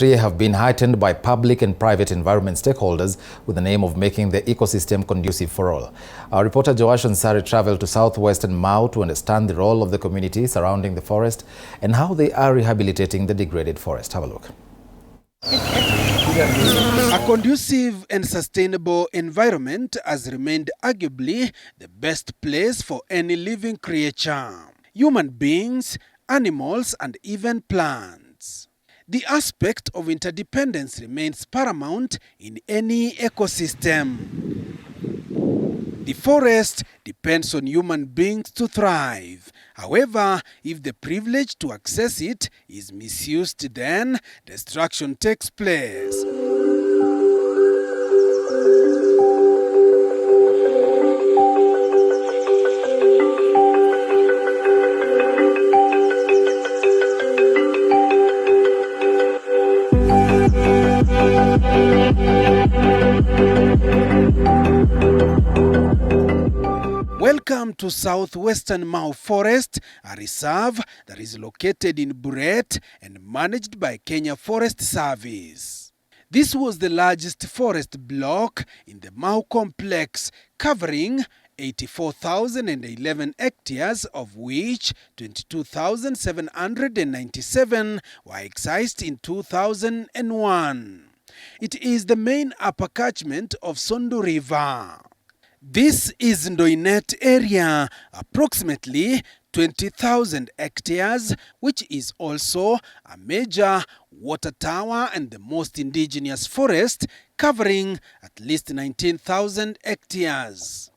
2023 have been heightened by public and private environment stakeholders with the aim of making the ecosystem conducive for all. Our reporter Joash Ansari traveled to southwestern Mau to understand the role of the community surrounding the forest and how they are rehabilitating the degraded forest. Have a look. A conducive and sustainable environment has remained arguably the best place for any living creature. Human beings, animals, and even plants. The aspect of interdependence remains paramount in any ecosystem. The forest depends on human beings to thrive. However, if the privilege to access it is misused, then destruction takes place. Welcome to southwestern Mau Forest, a reserve that is located in Buret and managed by Kenya Forest Service. This was the largest forest block in the Mau complex, covering 84,011 hectares, of which 22,797 were excised in 2001. It is the main upper catchment of Sondu River. This is Ndoinet area, approximately 20,000 hectares, which is also a major water tower and the most indigenous forest, covering at least 19,000 hectares.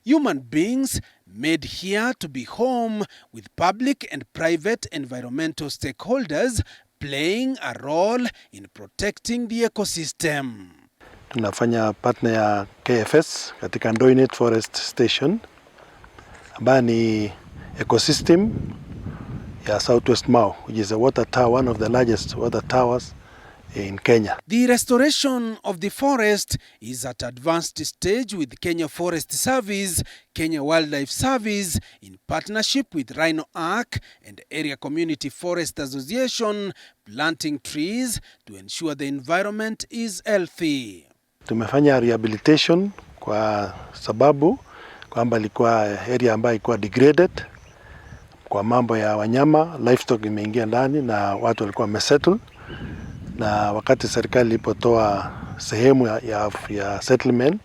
Human beings made here to be home, with public and private environmental stakeholders playing a role in protecting the ecosystem. Tunafanya partner ya KFS katika Ndoinet Forest Station ambayo ni ecosystem ya Southwest Mau, which is a water tower, one of the largest water towers in Kenya. The restoration of the forest is at advanced stage with Kenya Forest Service, Kenya Wildlife Service, in partnership with Rhino Arc and Area Community Forest Association, planting trees to ensure the environment is healthy. Tumefanya rehabilitation kwa sababu kwamba ilikuwa area ambayo ilikuwa degraded kwa mambo ya wanyama, livestock imeingia ndani na watu walikuwa wamesettle, na wakati serikali ilipotoa sehemu ya settlement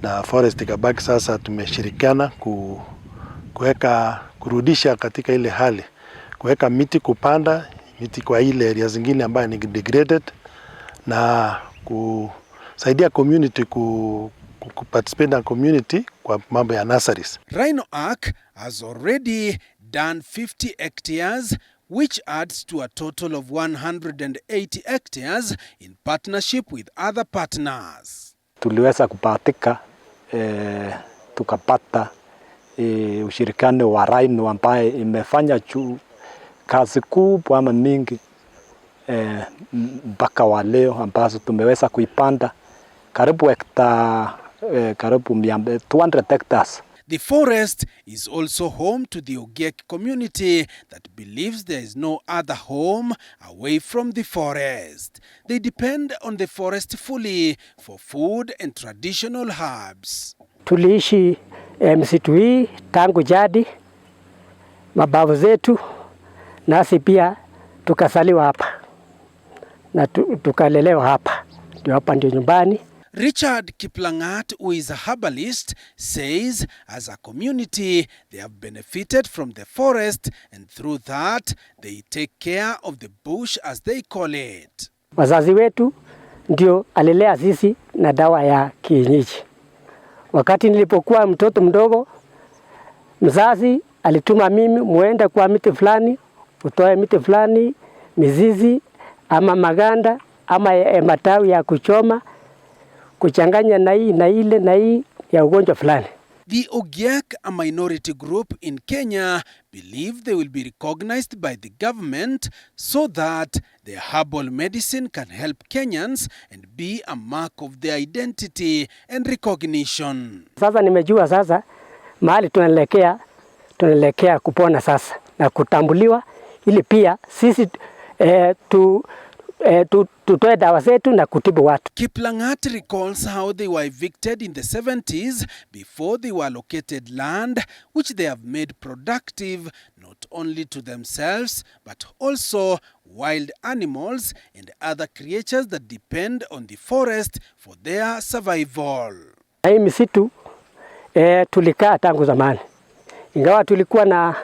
na forest ikabaki, sasa tumeshirikiana kurudisha katika ile hali, kuweka miti, kupanda miti kwa ile area zingine ambayo ni degraded na kusaidia community participate na community kwa mambo ya nurseries. Rhino Arc has already done 50 hectares, which adds to a total of 180 hectares in partnership with other partners. Tuliweza kupatika tukapata ushirikiano wa Rhino ambaye imefanya kazi kubwa ama mingi mpaka wa leo, ambazo tumeweza kuipanda karibu karibu 200 hectares. The forest is also home to the Ogiek Community that believes there is no other home away from the forest. They depend on the forest fully for food and traditional herbs. Tuliishi msitu hii tangu jadi, mababu zetu, nasi pia tukasaliwa hapa na tukalelewa hapa. Ndio hapa ndio nyumbani. Richard Kiplangat, who is a herbalist, says as a community they have benefited from the forest, and through that they take care of the bush as they call it. Wazazi wetu ndio alilea sisi na dawa ya kienyeji. Wakati nilipokuwa mtoto mdogo, mzazi alituma mimi muende kwa miti fulani, utoe miti fulani, mizizi ama maganda ama matawi ya kuchoma, kuchanganya na hii na ile na hii ya ugonjwa fulani. The Ogiek, a minority group in Kenya, believe they will be recognized by the government so that their herbal medicine can help Kenyans and be a mark of their identity and recognition. Sasa nimejua sasa mahali tunaelekea kupona sasa na kutambuliwa, ili pia sisi tutoe dawa zetu na kutibu watu. Kiplangat recalls how they were evicted in the 70s before they were allocated land which they have made productive not only to themselves but also wild animals and other creatures that depend on the forest for their survival. Hii misitu tulikaa tangu zamani. Ingawa tulikuwa na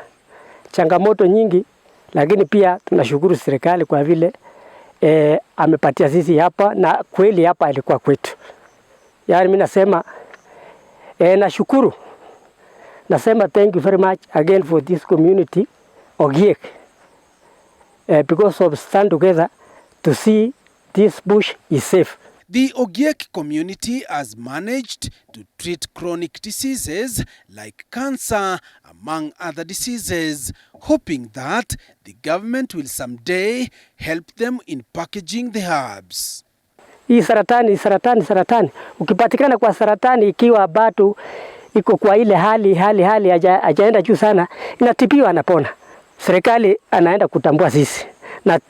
changamoto nyingi, lakini pia tunashukuru serikali kwa vile amepatia sisi hapa, na kweli hapa ilikuwa kwetu. Yaani mimi nasema nashukuru. Nasema thank you very much again for this community Ogiek, because of stand together to see this bush is safe. The Ogiek community has managed to treat chronic diseases like cancer, among other diseases, hoping that the government will someday help them in packaging the herbs. Hii saratani. Ukipatikana kwa saratani ikiwa bado iko kwa ile hali hajaenda juu sana, inatibiwa anapona. Serikali anaenda kutambua sisi. Na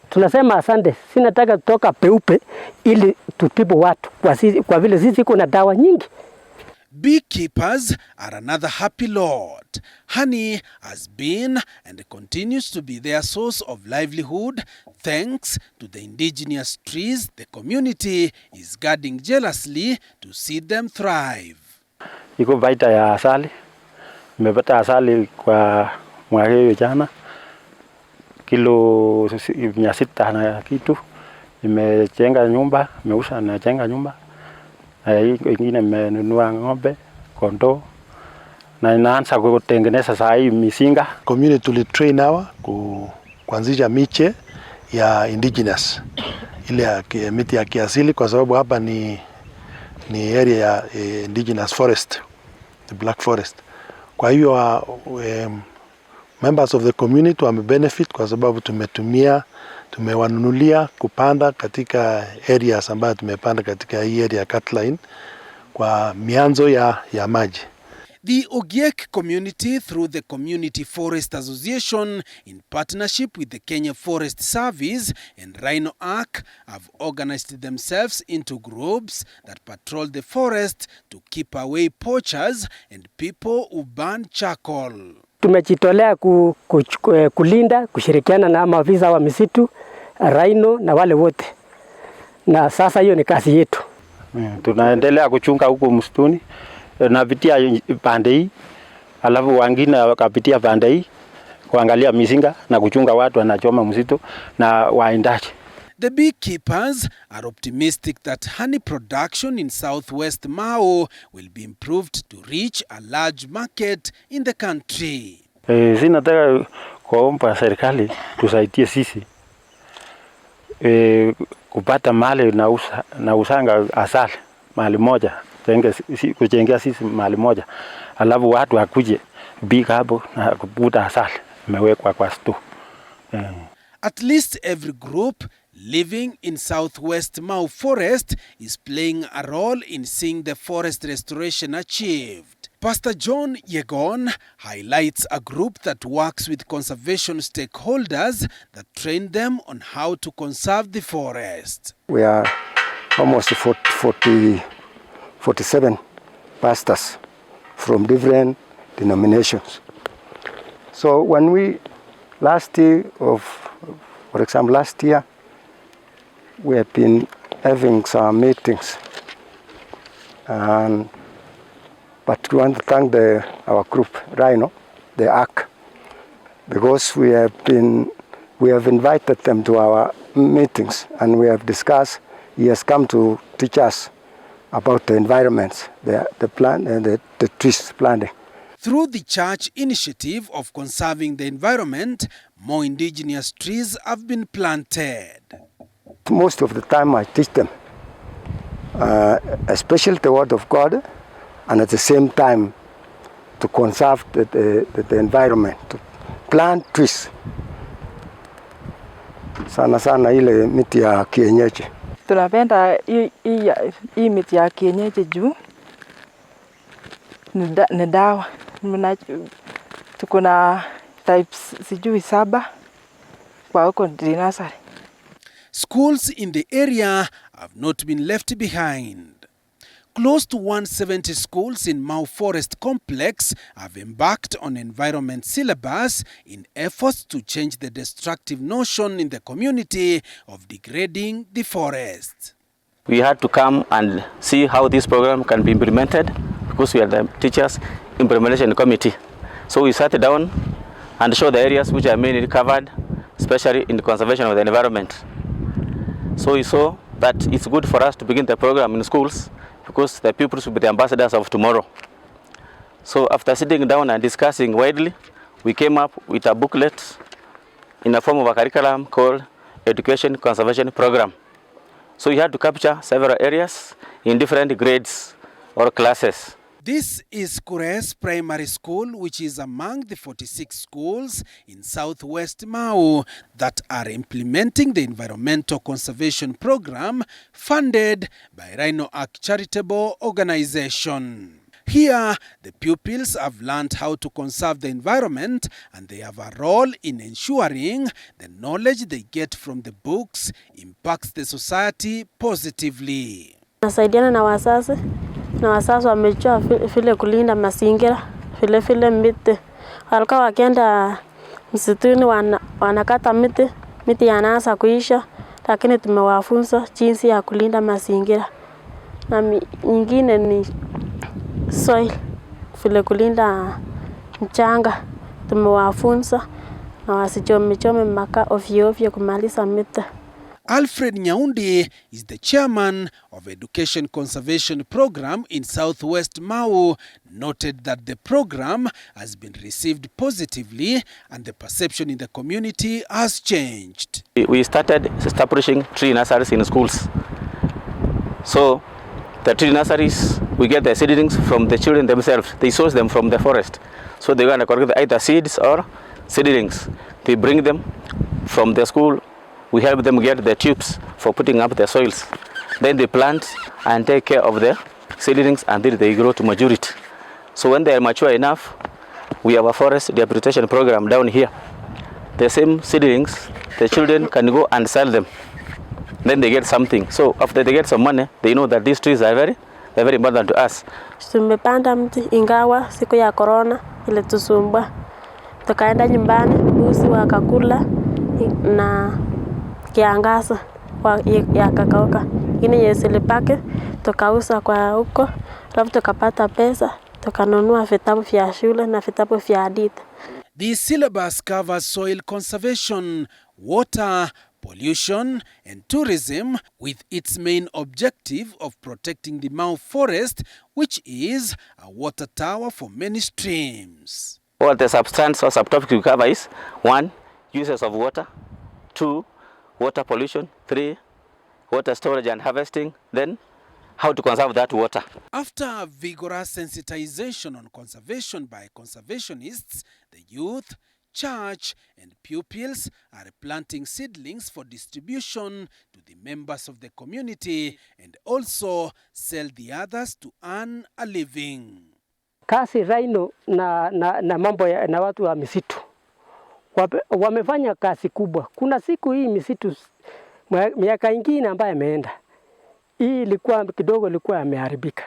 tunasema asante. Sinataka kutoka peupe ili tutibu watu kwa vile sisi kuna dawa nyingi. Beekeepers are another happy lot. Honey has been and continues to be their source of livelihood thanks to the indigenous trees the community is guarding jealously to see them thrive. Iko baita ya asali. Nimepata asali kwa mwaka hiyo jana. Kilo 600 na kitu. Nimejenga nyumba, nimeuza na jenga nyumba. Hii ingine nimenunua ng'ombe, kondoo. Na inaanza kutengeneza sasa hii misinga. Community tulitrain hawa kuanzisha miche ya indigenous. Ile ya miti ya kiasili, kwa sababu hapa ni area ya indigenous forest, the black forest. Kwa hiyo members of the community wame benefit kwa sababu tumewanunulia kupanda katika areas ambayo tumepanda katika hii area Catline kwa mianzo ya maji. The Ogiek community, through the Community Forest Association in partnership with the Kenya Forest Service and Rhino Arc, have organized themselves into groups that patrol the forest to keep away poachers and people who burn charcoal. Tumejitolea kulinda, kushirikiana na maafisa wa misitu, Rhino na wale wote. Na sasa hiyo ni kazi yetu. Tunaendelea kuchunga huko msituni. Napitia pande hii, alafu wengine wakapitia pande hii kuangalia mizinga na kuchunga watu wanachoma msitu na waindaji. The beekeepers are optimistic that honey production in southwest Mau will be improved to reach a large market in the country. Sinataka kuomba serikali tusaidie sisi kupata mali na usanga asali mali moja. Kujengea sisi mali moja, alafu watu wakuje bika hapo na kuputa asali imewekwa kwa stu. At least every group living in southwest Mau forest is playing a role in seeing the forest restoration achieved. Pastor John Yegon highlights a group that works with conservation stakeholders that train them on how to conserve the forest. We are almost 47 pastors from different denominations. So when we last year, we have been having some meetings, but we want to thank our group Rhino, the ARC, because we have invited them to our meetings and we have discussed. He has come to teach us about the environments, the plant and the trees planting. Through the church initiative of conserving the environment, more indigenous trees have been planted. Most of the time I teach them, especially the word of God, and at the same time to conserve the environment, to plant trees. Sana ile miti ya kienyeji. Tunapenda hii miti ya kienyeji juu ni dawa. Tuko na types sijui 7 kwa huko nursery. Schools in the area have not been left behind. Close to 170 schools in Mau Forest Complex have embarked on environment syllabus in efforts to change the destructive notion in the community of degrading the forest. We had to come and see how this program can be implemented because we are the teachers implementation committee. So we sat down and showed the areas which are mainly covered, especially in the conservation of the environment. So we saw that it's good for us to begin the program in schools because the pupils will be the ambassadors of tomorrow. So after sitting down and discussing widely, we came up with a booklet in the form of a curriculum called Education Conservation Program. So we had to capture several areas in different grades or classes. This is Kures Primary School, which is among the 46 schools in southwest Mau that are implementing the environmental conservation program funded by Rhino Arc Charitable Organization. Here, the pupils have learned how to conserve the environment and they have a role in ensuring the knowledge they get from the books impacts the society positively. Nasaidiana na wazazi wamejua vile kulinda mazingira, vile miti. Walikuwa wakienda msituni wanakata miti yanaanza kuisha, lakini tumewafunza jinsi ya kulinda mazingira. Na nyingine ni soil, vile kulinda mchanga, tumewafunza na wasichome makaa ovyo kumaliza miti. Alfred Nyaundi is the chairman of Education Conservation Program in Southwest Mau, noted that the program has been received positively and the perception in the community has changed. We started establishing tree nurseries in schools. So the tree nurseries, we get the seedlings from the children themselves. They source them from the forest. So they're going to collect either seeds or seedlings. They bring them from the school. We help them get the tubes for putting up the soils. Then they plant and take care of the seedlings until they grow to maturity. So when they are mature enough, we have a forest rehabilitation program down here. The same seedlings, the children can go and sell them. Then they get something. So after they get some money, they know that these trees are very important to us. Tumepanda mti ingawa siku ya corona ile tusumbua. Tukaenda nyumbani, mbuzi wakakula na kiangaza yakakauka. Ingine yesilipake tukauza kwa huko, alafu tukapata pesa, tukanunua vitabu vya shule na vitabu vya hadithi. The syllabus covers soil conservation, water, pollution and tourism, with its main objective of protecting the Mau forest, which is a water tower for many streams. All the substance or subtopics we cover is 1. Uses of water, 2. Water pollution, 3. Water storage and harvesting, then how to conserve that water. After vigorous sensitization on conservation by conservationists, the youth, church and pupils are planting seedlings for distribution to the members of the community and also sell the others to earn a living. Kazi Rhino na mambo na watu wa misitu wamefanya kazi kubwa. Kuna siku hii misitu miaka ingine ambayo imeenda, hii ilikuwa kidogo ilikuwa imeharibika,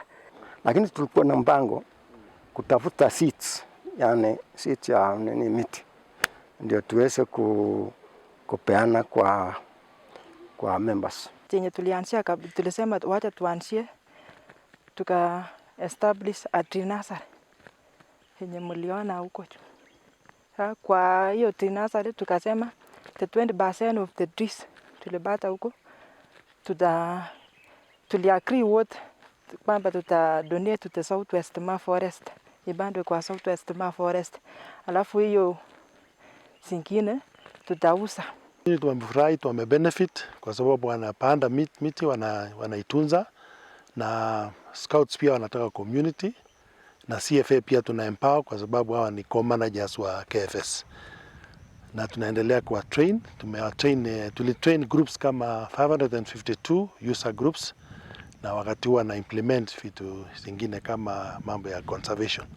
lakini tulikuwa na mpango kutafuta seeds, yani seeds ya miti ndio tuweze kupeana kwa members. Yenye tulianzia tulisema wacha tuanzie tuka establish a tree nursery yenye mliona huko. Kwa hiyo tree nursery tukasema the 20% of the trees tulipata huko tuliagree wote kwamba donate to the Southwest Mau Forest, ibandwe kwa Southwest Mau Forest, alafu hiyo zingine tutauza. Tumefurahi, tumebenefit kwa sababu wanapanda miti wanaitunza, na scouts pia wanatoka community, na CFA pia tuna empower kwa sababu hawa ni co-managers wa KFS, na tunaendelea kwa train. Tulitrain groups kama 552 user groups, na wakati huwa na implement vitu zingine kama mambo ya conservation.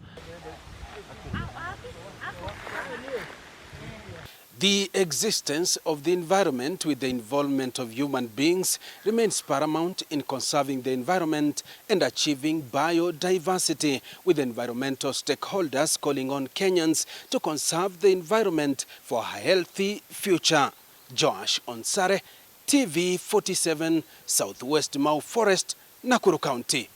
The existence of the environment with the involvement of human beings remains paramount in conserving the environment and achieving biodiversity, with environmental stakeholders calling on Kenyans to conserve the environment for a healthy future. Josh Onsare, TV 47, Southwest Mau Forest, Nakuru County.